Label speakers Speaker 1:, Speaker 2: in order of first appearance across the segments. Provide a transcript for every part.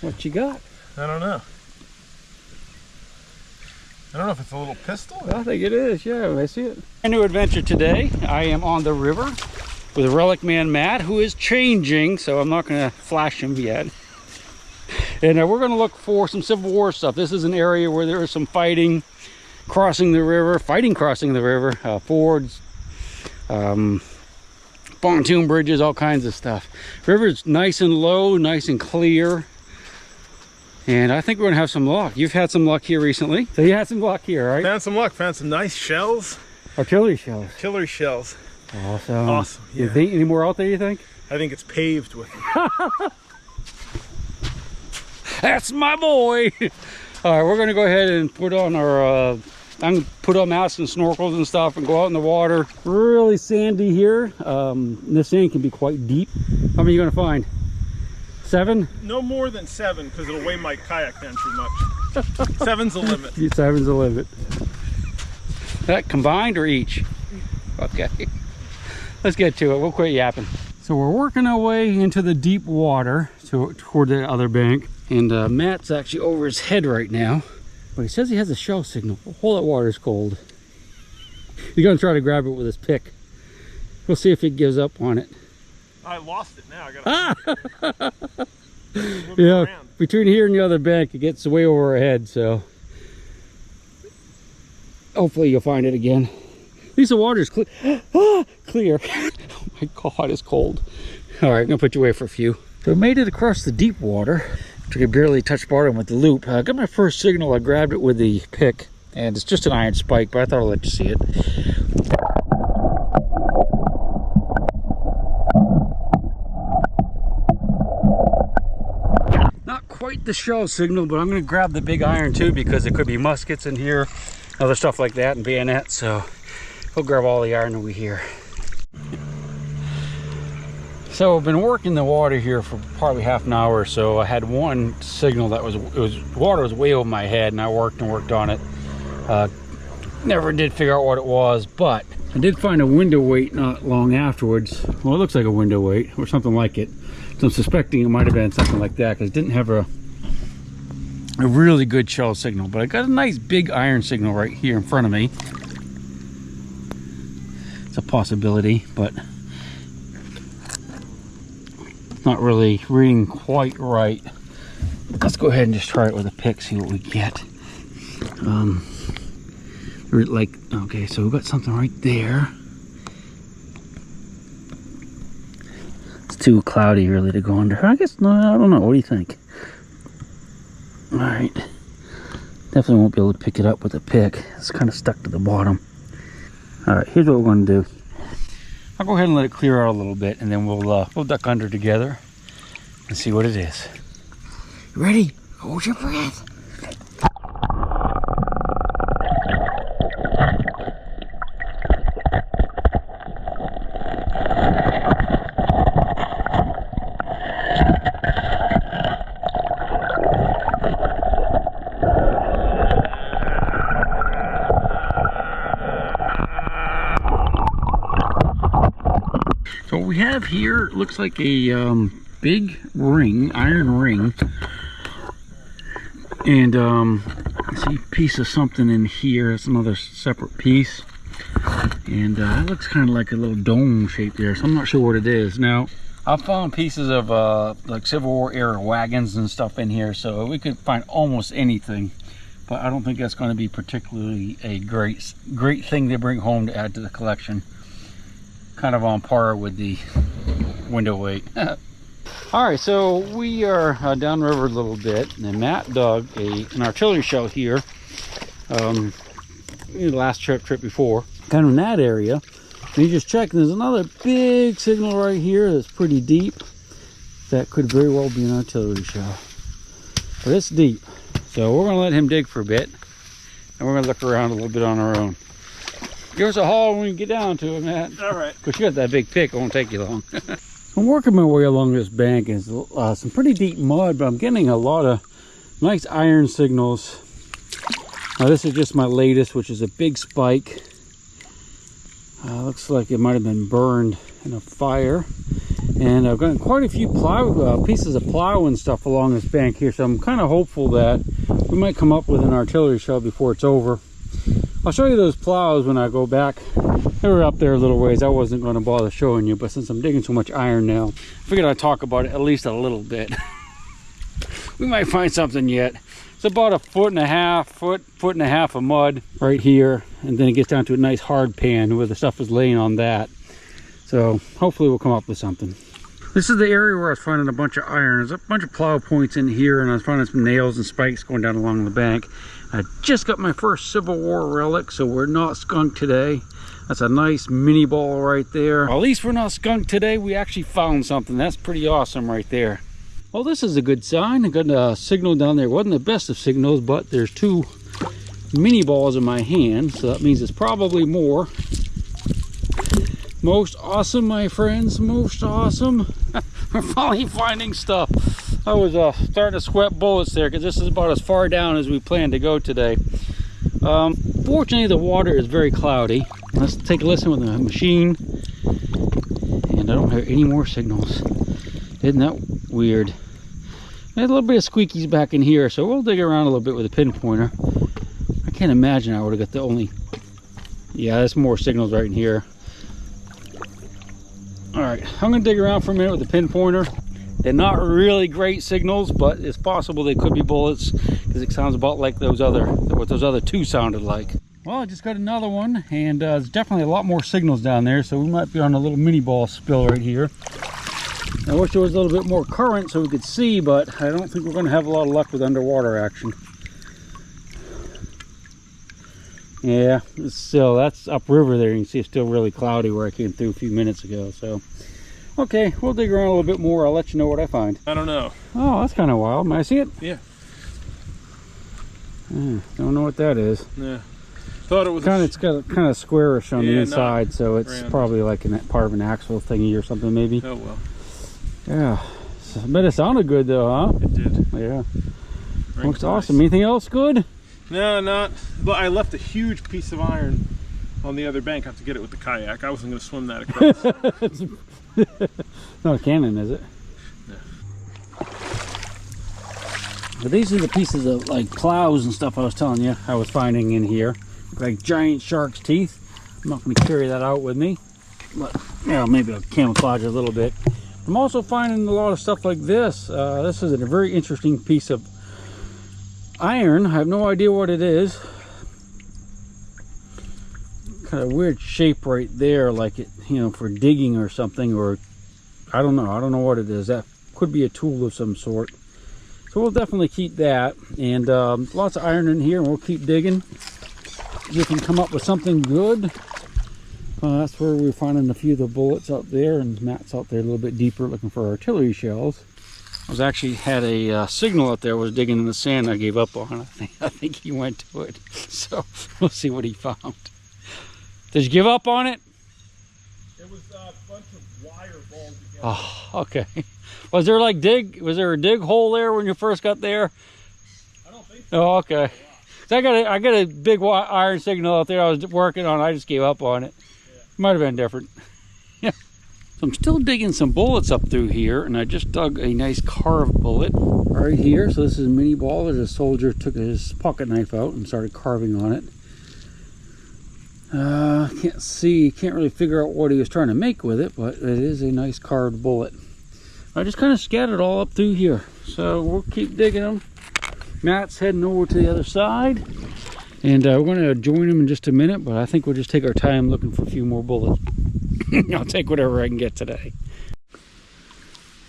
Speaker 1: What you got?
Speaker 2: I don't know. I don't know if it's a little pistol.
Speaker 1: I think it is, yeah, I see it. A new adventure today. I am on the river with RelicManMatt, who is changing, so I'm not going to flash him yet. And we're going to look for some Civil War stuff. This is an area where there is some fighting, crossing the river, fords, pontoon bridges, all kinds of stuff. River's nice and low, nice and clear. And I think we're gonna have some luck. You've had some luck here recently. So you had some luck here, right?
Speaker 2: Found some luck, found some nice shells.
Speaker 1: Artillery shells.
Speaker 2: Artillery shells.
Speaker 1: Awesome.
Speaker 2: Awesome, yeah.
Speaker 1: You think any more out there, you think?
Speaker 2: I think it's paved with them.
Speaker 1: That's my boy. All right, we're gonna go ahead and put on our, I'm gonna put on masks and snorkels and stuff and go out in the water. Really sandy here. This sand can be quite deep. How many are you gonna find? 7?
Speaker 2: No more than 7, because it'll weigh my kayak down too much. 7's the limit.
Speaker 1: 7's the limit. That combined or each? Okay. Let's get to it. We'll quit yapping. So we're working our way into the deep water toward the other bank. And Matt's actually over his head right now. But he says he has a shell signal. All that water is cold. He's going to try to grab it with his pick. We'll see if he gives up on it.
Speaker 2: I lost it now. I gotta
Speaker 1: yeah, between here and the other bank, it gets way over our head, so hopefully you'll find it again. At least the water's clear. Clear. Oh my God, it's cold. All right, I'm gonna put you away for a few. So I made it across the deep water. I could barely touch bottom with the loop. I got my first signal. I grabbed it with the pick, and it's just an iron spike, but I thought I'd let you see it. Quite the shell signal, but I'm going to grab the big iron too, because there could be muskets in here, other stuff like that, and bayonets. So we'll grab all the iron that we hear. So I've been working the water here for probably half an hour or so. I had one signal that water was way over my head, and I worked on it. Never did figure out what it was, but I did find a window weight not long afterwards. Well, it looks like a window weight or something like it. So I'm suspecting it might have been something like that, because it didn't have a really good shell signal. But I got a nice big iron signal right here in front of me. It's a possibility, but it's not really reading quite right. Let's go ahead and just try it with a pick, see what we get. Okay, so we've got something right there. Too cloudy really to go under. I guess, no, I don't know. What do you think? All right, definitely won't be able to pick it up with a pick. It's kind of stuck to the bottom. All right, here's what we're going to do. I'll go ahead and let it clear out a little bit, and then we'll duck under together and see what it is. You ready? Hold your breath. So what we have here looks like a big ring, iron ring, and I see a piece of something in here. It's another separate piece, and it looks kind of like a little dome shape there, so I'm not sure what it is. Now, I've found pieces of like Civil War era wagons and stuff in here, so we could find almost anything, but I don't think that's going to be particularly a great thing to bring home to add to the collection. Kind of on par with the window weight. All right, so we are downriver a little bit, and Matt dug an artillery shell here. The last trip before, kind of in that area. And you just check, there's another big signal right here that's pretty deep. That could very well be an artillery shell, but it's deep. So we're gonna let him dig for a bit, and we're gonna look around a little bit on our own. Give us a haul when we get down to it, Matt.
Speaker 2: All right.
Speaker 1: Because you got that big pick, it won't take you long. I'm working my way along this bank, and it's some pretty deep mud, but I'm getting a lot of nice iron signals. Now this is just my latest, which is a big spike. Looks like it might have been burned in a fire. And I've gotten quite a few pieces of plow and stuff along this bank here, so I'm kind of hopeful that we might come up with an artillery shell before it's over. I'll show you those plows when I go back. They were up there a little ways. I wasn't going to bother showing you, but since I'm digging so much iron now, I figured I'd talk about it at least a little bit. We might find something yet. It's about 1.5 foot of mud right here, and then it gets down to a nice hard pan where the stuff is laying on that. So hopefully we'll come up with something. This is the area where I was finding a bunch of iron. There's a bunch of plow points in here, and I was finding some nails and spikes going down along the bank. I just got my first Civil War relic, so we're not skunked today. That's a nice mini ball right there. Well, at least we're not skunked today. We actually found something. That's pretty awesome right there. Well, this is a good sign. I got a signal down there. It wasn't the best of signals, but there's 2 mini balls in my hand, so that means it's probably more. Most awesome, my friends, most awesome. We're finally finding stuff. I was starting to sweat bullets there because this is about as far down as we planned to go today. Fortunately, the water is very cloudy. Let's take a listen with the machine. And I don't have any more signals. Isn't that weird? There's a little bit of squeakies back in here, so we'll dig around a little bit with a pinpointer. I can't imagine I would have got the only... Yeah, there's more signals right in here. Alright, I'm going to dig around for a minute with the pinpointer. They're not really great signals, but it's possible they could be bullets because it sounds about like what those other 2 sounded like. Well, I just got another one, and there's definitely a lot more signals down there, so we might be on a little mini ball spill right here. I wish there was a little bit more current so we could see, but I don't think we're going to have a lot of luck with underwater action. Yeah, still, that's upriver there. You can see it's still really cloudy where I came through a few minutes ago. So, okay, we'll dig around a little bit more. I'll let you know what I find.
Speaker 2: I don't know.
Speaker 1: Oh, that's kind of wild. May I see it?
Speaker 2: Yeah.
Speaker 1: Don't know what that is.
Speaker 2: Yeah. Thought it was.
Speaker 1: It's got kind of squarish on the inside, so it's
Speaker 2: round.
Speaker 1: probably like part of an axle thingy or something, maybe.
Speaker 2: Oh well.
Speaker 1: Yeah. I bet it sounded good though, huh?
Speaker 2: It did.
Speaker 1: Yeah.
Speaker 2: Very
Speaker 1: Looks
Speaker 2: nice.
Speaker 1: awesome. Anything else good?
Speaker 2: No, not. But I left a huge piece of iron on the other bank. I have to get it with the kayak. I wasn't going to swim that across.
Speaker 1: Not a cannon, is it?
Speaker 2: No.
Speaker 1: But these are the pieces of like plows and stuff I was telling you I was finding in here. Like giant shark's teeth. I'm not going to carry that out with me. But, you know, maybe I'll camouflage it a little bit. I'm also finding a lot of stuff like this. This is a very interesting piece of iron. I have no idea what it is. Kind of weird shape right there, like it, you know, for digging or something, or I don't know what it is. That could be a tool of some sort. So we'll definitely keep that, and lots of iron in here, and we'll keep digging. We can come up with something good. That's where we're finding a few of the bullets out there, and Matt's out there a little bit deeper looking for artillery shells. I was actually had a signal out there. I was digging in the sand. I gave up on it. I think he went to it. So we'll see what he found. Did you give up on it?
Speaker 2: It was a bunch of wire balls together.
Speaker 1: Oh, okay. Was there a dig hole there when you first got there?
Speaker 2: I don't think
Speaker 1: so. Oh, okay. So I got a big iron signal out there I was working on. I just gave up on it. Yeah. Might have been different. Yeah. So I'm still digging some bullets up through here, and I just dug a nice carved bullet right here. So this is a mini ball. There's a soldier took his pocket knife out and started carving on it. Can't really figure out what he was trying to make with it, but it is a nice carved bullet. I just kind of scattered all up through here, so we'll keep digging them. Matt's heading over to the other side, and we're going to join him in just a minute, but I think we'll just take our time looking for a few more bullets. I'll take whatever I can get today.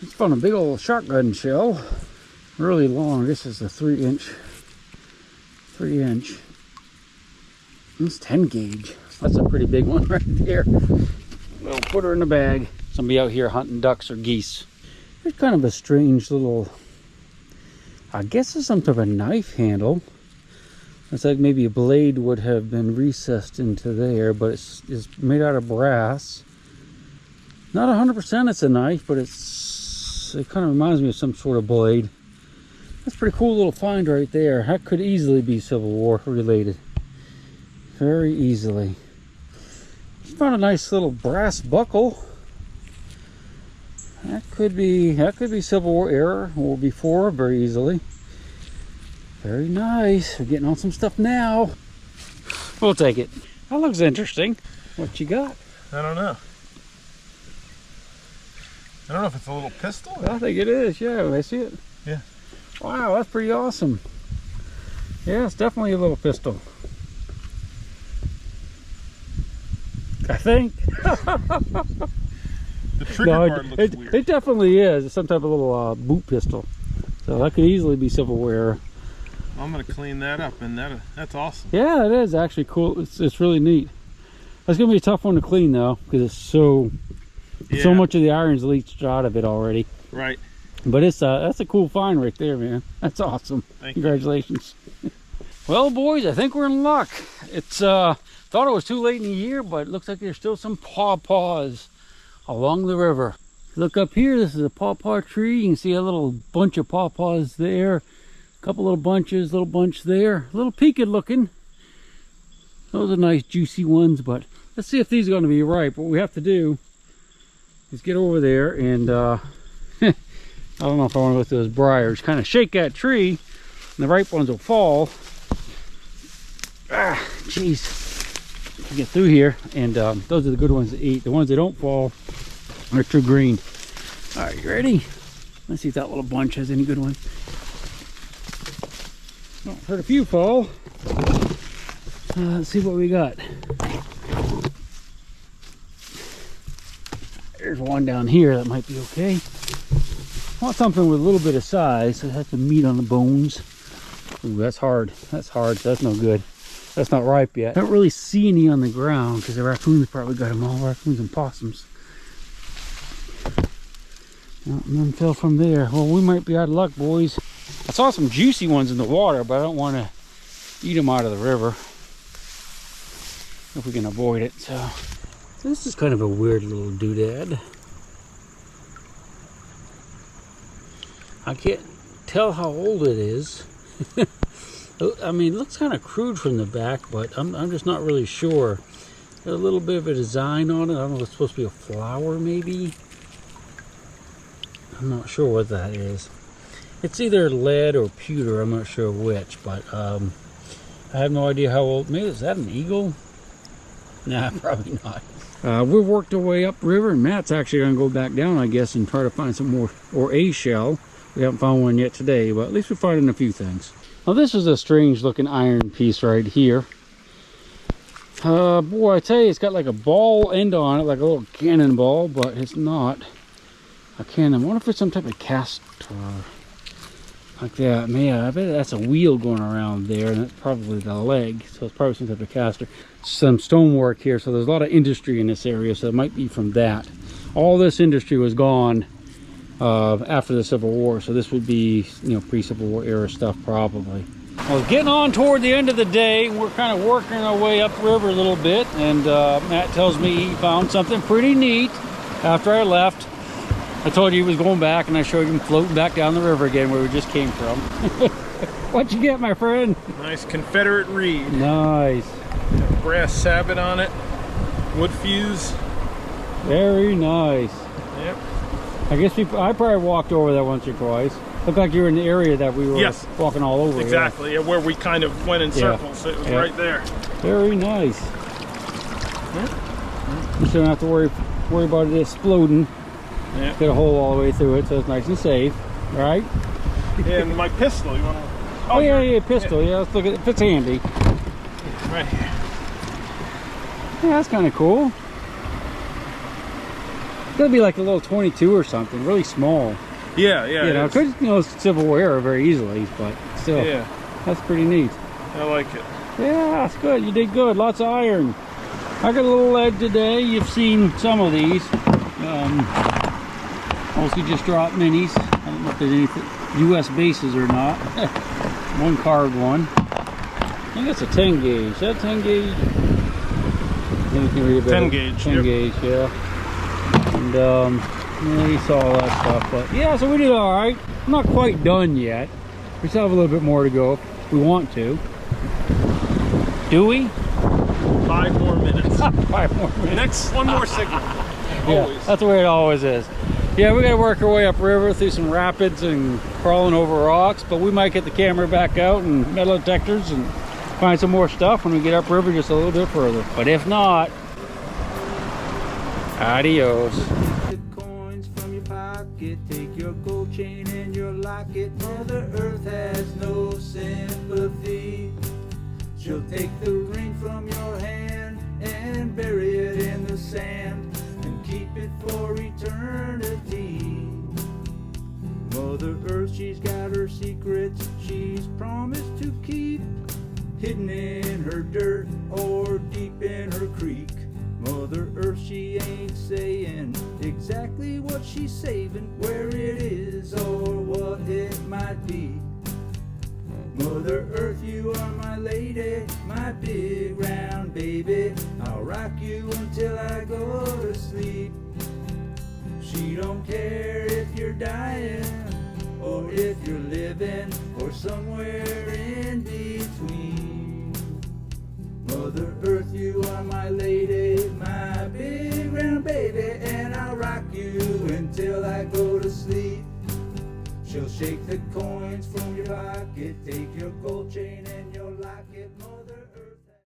Speaker 1: Just found a big old shotgun shell, really long. This is a 3-inch. It's 10 gauge. That's a pretty big one right there. We'll put her in the bag. Somebody out here hunting ducks or geese. It's kind of a strange little, I guess it's some sort of a knife handle. It's like maybe a blade would have been recessed into there, but it's made out of brass. Not 100% it's a knife, but it kind of reminds me of some sort of blade. That's a pretty cool little find right there. That could easily be Civil War related. Very easily. Just found a nice little brass buckle. That could be Civil War era or before, very easily. Very nice. We're getting on some stuff now. We'll take it. That looks interesting. What you got?
Speaker 2: I don't know. I don't know if it's a little pistol.
Speaker 1: I think it is. Yeah, I see it.
Speaker 2: Yeah.
Speaker 1: Wow, that's pretty awesome. Yeah, it's definitely a little pistol. I think.
Speaker 2: The trigger guard looks weird.
Speaker 1: It definitely is. It's some type of little boot pistol. So that could easily be Civil War.
Speaker 2: I'm gonna clean that up, and that's awesome.
Speaker 1: Yeah, it is actually cool. It's really neat. That's gonna be a tough one to clean though, because it's so much of the iron's leached out of it already.
Speaker 2: Right.
Speaker 1: But it's that's a cool find right there, man. That's awesome. Congratulations. Well, boys, I think we're in luck. It's thought it was too late in the year, but it looks like there's still some pawpaws along the river. Look up here. This is a pawpaw tree. You can see a little bunch of pawpaws there. A couple little bunches, little bunch there. A little peaked looking. Those are nice juicy ones, but let's see if these are going to be ripe. What we have to do is get over there and I don't know if I want to go through those briars. Kind of shake that tree and the ripe ones will fall. Ah, jeez. Get through here, and those are the good ones to eat. The ones that don't fall are true green. All right, you ready? Let's see if that little bunch has any good ones. Oh, heard a few fall. Let's see what we got. There's one down here that might be okay. I want something with a little bit of size, so it has some meat on the bones. Ooh, that's hard. That's hard. That's no good. That's not ripe yet. I don't really see any on the ground because the raccoons probably got them all. Raccoons and possums. Well, none fell from there. Well, we might be out of luck, boys. I saw some juicy ones in the water, but I don't want to eat them out of the river if we can avoid it. So this is kind of a weird little doodad. I can't tell how old it is. I mean, it looks kind of crude from the back, but I'm just not really sure. Got a little bit of a design on it. I don't know if it's supposed to be a flower, maybe. I'm not sure what that is. It's either lead or pewter. I'm not sure which, but I have no idea how old. Maybe is that an eagle? Nah, probably not. We've worked our way upriver, and Matt's actually going to go back down, I guess, and try to find some more, or a shell. We haven't found one yet today, but at least we're finding a few things. Now this is a strange looking iron piece right here. Boy, I tell you, it's got like a ball end on it, like a little cannonball, but it's not a cannon. I wonder if it's some type of caster like that. Man, I bet that's a wheel going around there, and that's probably the leg, so it's probably some type of caster. Some stonework here, so there's a lot of industry in this area, so it might be from that. All this industry was gone after the Civil War, so this would be, you know, pre-Civil War era stuff probably. Well, getting on toward the end of the day, we're kind of working our way upriver a little bit, and Matt tells me he found something pretty neat after I left. I told you he was going back, and I showed him floating back down the river again where we just came from. What'd you get, my friend?
Speaker 2: Nice Confederate reed.
Speaker 1: Nice.
Speaker 2: Brass sabot on it. Wood fuse.
Speaker 1: Very nice.
Speaker 2: Yep.
Speaker 1: I guess I probably walked over that once or twice. Looked like you were in the area that we were walking all over.
Speaker 2: Exactly, yeah, where we kind of went in circles, so it was right there.
Speaker 1: Very nice. You don't have to worry about it exploding.
Speaker 2: Yeah.
Speaker 1: Get a hole all the way through it, so it's nice and safe, right?
Speaker 2: And my pistol, you want to...
Speaker 1: Oh yeah, pistol, yeah, let's look at it. It's handy.
Speaker 2: Right here.
Speaker 1: Yeah, that's kind of cool. It's gonna be like a little 22 or something, really small.
Speaker 2: Yeah,
Speaker 1: you know, could, you know, Civil War era very easily, but still, that's pretty neat.
Speaker 2: I like it.
Speaker 1: Yeah, that's good. You did good. Lots of iron. I got a little lead today. You've seen some of these. Mostly just drop minis. I don't know if there's any U.S. bases or not. One carved one. I think that's a 10 gauge. Is that 10 gauge? I think you can read it better.
Speaker 2: 10 gauge.
Speaker 1: 10 gauge, yeah. And yeah, you saw all that stuff, but yeah, so we did all right. I'm not quite done yet. We still have a little bit more to go if we want to. Do we?
Speaker 2: 5 more minutes.
Speaker 1: 5 more minutes.
Speaker 2: Next, one more signal.
Speaker 1: Yeah, that's the way it always is. Yeah, we gotta work our way upriver through some rapids and crawling over rocks, but we might get the camera back out and metal detectors and find some more stuff when we get upriver just a little bit further. But if not, adios.
Speaker 3: The coins from your pocket, take your gold chain and your locket. Mother Earth has no sympathy. She'll take the ring from your hand and bury it in the sand and keep it for eternity. Mother Earth, she's got her secrets she's promised to keep, hidden in her dirt or deep in her creek. Mother Earth, she ain't saying exactly what she's saving, where it is or what it might be. Mother Earth, you are my lady, my big round baby. I'll rock you until I go to sleep. She don't care if you're dying or if you're living or somewhere in between. Mother Earth, you are my lady, my big round baby, and I'll rock you until I go to sleep. She'll shake the coins from your pocket, take your gold chain and your locket. Mother Earth.